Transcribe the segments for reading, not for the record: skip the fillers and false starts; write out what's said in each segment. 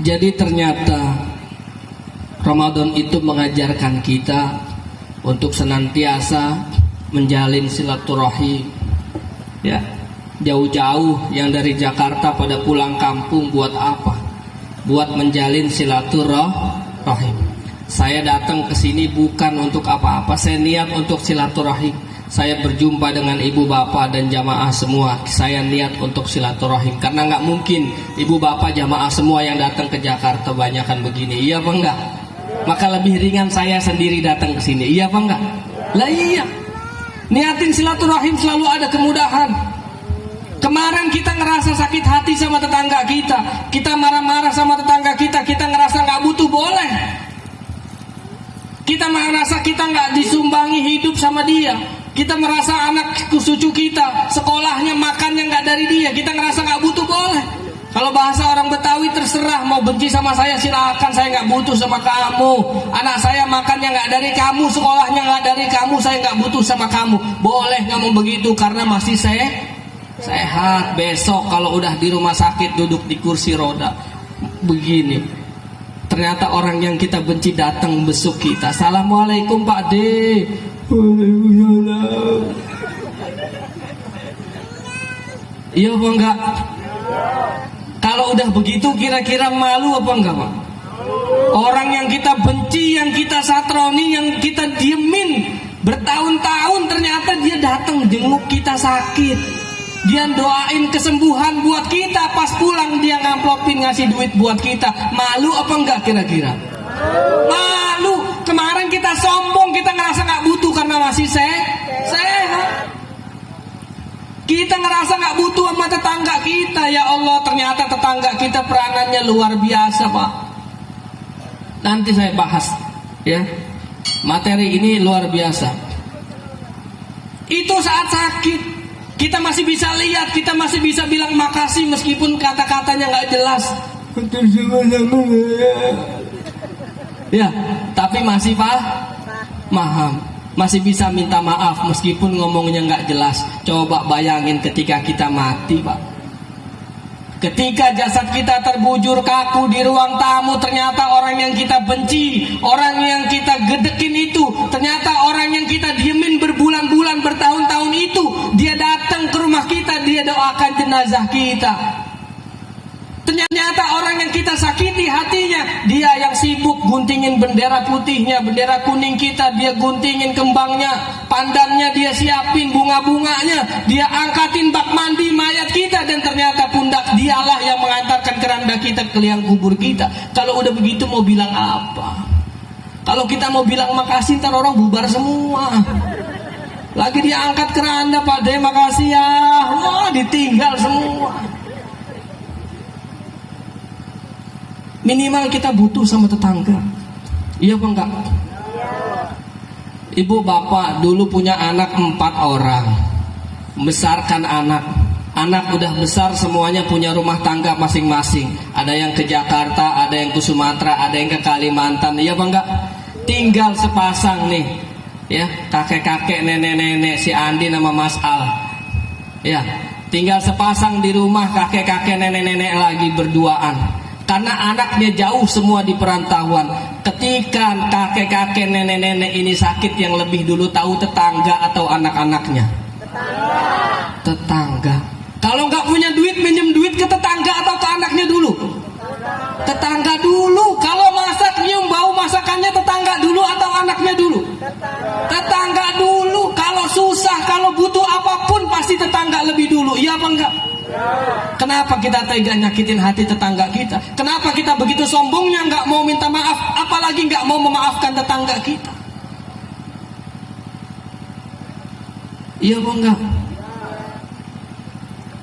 Jadi ternyata Ramadan itu mengajarkan kita untuk senantiasa menjalin silaturahim. Ya, jauh-jauh yang dari Jakarta pada pulang kampung buat apa? Buat menjalin silaturahim. Saya datang ke sini bukan untuk apa-apa, saya niat untuk silaturahim. Saya berjumpa dengan ibu bapak dan jamaah semua, saya niat untuk silaturahim. Karena nggak mungkin ibu bapak jamaah semua yang datang ke Jakarta banyakan begini, iya apa enggak? Maka lebih ringan saya sendiri datang ke sini, iya apa enggak? Lah iya, niatin silaturahim selalu ada kemudahan. Kemarin kita ngerasa sakit hati sama tetangga kita, kita marah-marah sama tetangga kita ngerasa nggak butuh, boleh. Kita merasa kita nggak disumbangi hidup sama dia. Kita merasa anak cucu kita sekolahnya makannya nggak dari dia, kita ngerasa nggak butuh, boleh. Kalau bahasa orang Betawi, terserah mau benci sama saya silakan, saya nggak butuh sama kamu. Anak saya makannya nggak dari kamu, sekolahnya nggak dari kamu, saya nggak butuh sama kamu. Boleh ngomong begitu karena masih sehat. Besok kalau udah di rumah sakit duduk di kursi roda begini, ternyata orang yang kita benci datang besuk kita. Assalamualaikum Pak D. Iya apa enggak? Kalau udah begitu kira-kira malu apa enggak, Pak? Orang yang kita benci, yang kita satroni, yang kita diemin bertahun-tahun, ternyata dia datang jenguk kita sakit. Dia doain kesembuhan buat kita, pas pulang dia ngamplopin ngasih duit buat kita. Malu apa enggak kira-kira? Malu. Kemarin kita sombong, kita ngerasa nggak butuh karena masih sehat. Kita ngerasa nggak butuh sama tetangga kita. Ya Allah, ternyata tetangga kita peranannya luar biasa, Pak. Nanti saya bahas, ya. Materi ini luar biasa. Itu saat sakit kita masih bisa lihat, kita masih bisa bilang makasih meskipun kata-katanya nggak jelas. Ya, tapi masih paham, masih bisa minta maaf meskipun ngomongnya nggak jelas. Coba bayangin ketika kita mati, Pak. Ketika jasad kita terbujur kaku di ruang tamu, ternyata orang yang kita benci, orang yang kita gedekin itu, ternyata orang yang kita diemin berbulan-bulan, bertahun-tahun itu, dia datang ke rumah kita, dia doakan jenazah kita. Ternyata orang yang kita sakiti hatinya, dia yang sibuk guntingin bendera putihnya, bendera kuning kita, dia guntingin kembangnya, pandannya dia siapin, bunga-bunganya, dia angkatin bak mandi mayat kita, dan ternyata pundak dialah yang mengantarkan keranda kita ke liang kubur kita. Kalau udah begitu mau bilang apa? Kalau kita mau bilang makasih, ntar orang bubar semua. Lagi dia angkat keranda, Pak De, makasih ya. Wah, ditinggal semua. Minimal kita butuh sama tetangga. Iya apa enggak? Ibu bapak dulu punya anak 4 orang, membesarkan anak udah besar, semuanya punya rumah tangga masing-masing. Ada yang ke Jakarta, ada yang ke Sumatera, ada yang ke Kalimantan. Iya apa enggak? Tinggal sepasang nih, ya, kakek-kakek, nenek-nenek, si Andi sama Mas Al. Ya, tinggal sepasang di rumah, kakek-kakek, nenek-nenek lagi berduaan. Karena anaknya jauh semua di perantauan. Ketika kakek-kakek, nenek-nenek ini sakit, yang lebih dulu tahu tetangga atau anak-anaknya? Tetangga. Kalau nggak punya duit, minjem duit ke tetangga atau ke anaknya dulu? Tetangga dulu. Kalau masak, nyium bau masakannya tetangga dulu atau anaknya dulu? Tetangga dulu. Kalau susah, kalau butuh apapun, pasti tetangga lebih dulu. Iya apa enggak? Kenapa kita tega nyakitin hati tetangga kita? Kenapa kita begitu sombongnya nggak mau minta maaf, apalagi nggak mau memaafkan tetangga kita? Iya apa enggak?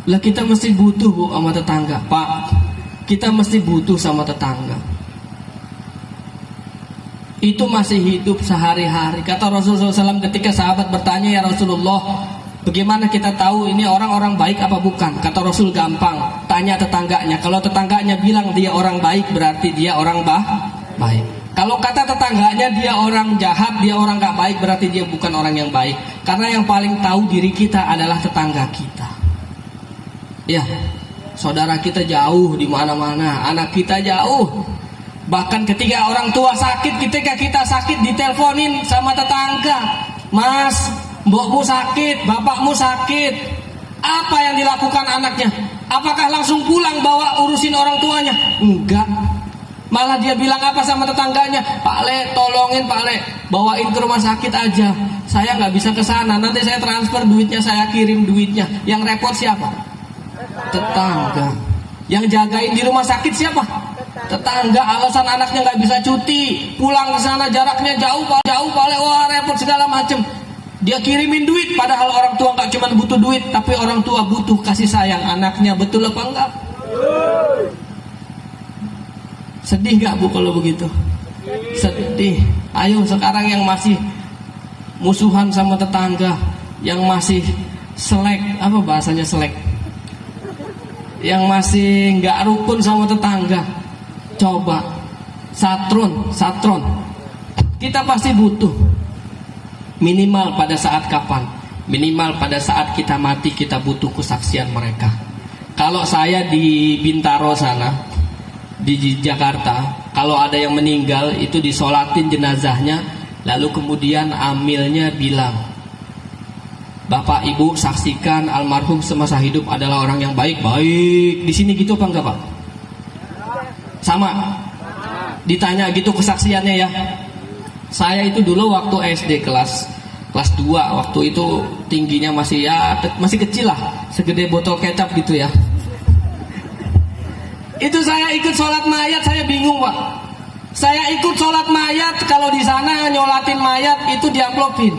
Lah kita mesti butuh, Bu, sama tetangga, Pak. Kita mesti butuh sama tetangga. Itu masih hidup sehari-hari. Kata Rasulullah SAW ketika sahabat bertanya, ya Rasulullah, bagaimana kita tahu ini orang-orang baik apa bukan? Kata Rasul, gampang, tanya tetangganya. Kalau tetangganya bilang dia orang baik, berarti dia orang baik. Kalau kata tetangganya dia orang jahat, dia orang gak baik, berarti dia bukan orang yang baik. Karena yang paling tahu diri kita adalah tetangga kita. Ya, saudara kita jauh di mana-mana, anak kita jauh. Bahkan ketika orang tua sakit, ketika kita sakit diteleponin sama tetangga, "Mas, mbokmu sakit, bapakmu sakit." Apa yang dilakukan anaknya? Apakah langsung pulang bawa urusin orang tuanya? Enggak. Malah dia bilang apa sama tetangganya? "Pak Le, tolongin Pak Le, bawain ke rumah sakit aja. Saya nggak bisa ke sana. Nanti saya transfer duitnya, saya kirim duitnya." Yang repot siapa? Tetangga. Yang jagain di rumah sakit siapa? Tetangga. Alasan anaknya nggak bisa cuti, pulang ke sana jaraknya jauh Pak Le, wah repot segala macem. Dia kirimin duit, padahal orang tua nggak cuma butuh duit, tapi orang tua butuh kasih sayang anaknya. Betul apa enggak? Sedih nggak Bu kalau begitu? Sedih. Ayo sekarang yang masih musuhan sama tetangga, yang masih selek, apa bahasanya selek, yang masih nggak rukun sama tetangga, coba satron. Kita pasti butuh. Minimal pada saat kapan? Minimal pada saat kita mati, kita butuh kesaksian mereka. Kalau saya di Bintaro sana, di Jakarta, kalau ada yang meninggal itu disolatin jenazahnya, lalu kemudian amilnya bilang, "Bapak Ibu saksikan almarhum semasa hidup adalah orang yang baik-baik." Di sini gitu apa enggak Pak? Sama? Ditanya gitu kesaksiannya ya. Saya itu dulu waktu SD kelas 2, waktu itu tingginya masih kecil lah, segede botol kecap gitu ya. Itu saya ikut sholat mayat, saya bingung Pak. Saya ikut sholat mayat, kalau di sana nyolatin mayat itu diamplopin.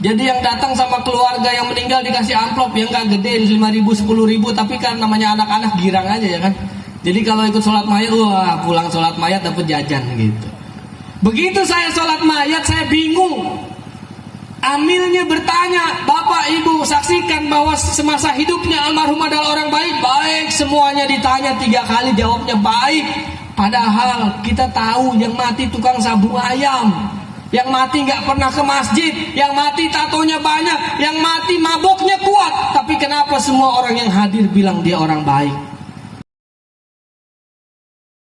Jadi yang datang sama keluarga yang meninggal dikasih amplop yang gak gede, 5.000, 10.000, tapi kan namanya anak-anak girang aja ya kan. Jadi kalau ikut sholat mayat, wah pulang sholat mayat dapat jajan gitu. Begitu saya sholat mayat, saya bingung. Amilnya bertanya, "Bapak Ibu saksikan bahwa semasa hidupnya almarhum adalah orang baik?" Baik, semuanya ditanya 3 kali, jawabnya baik. Padahal kita tahu yang mati tukang sabung ayam, yang mati gak pernah ke masjid, yang mati tatonya banyak, yang mati maboknya kuat. Tapi kenapa semua orang yang hadir bilang dia orang baik?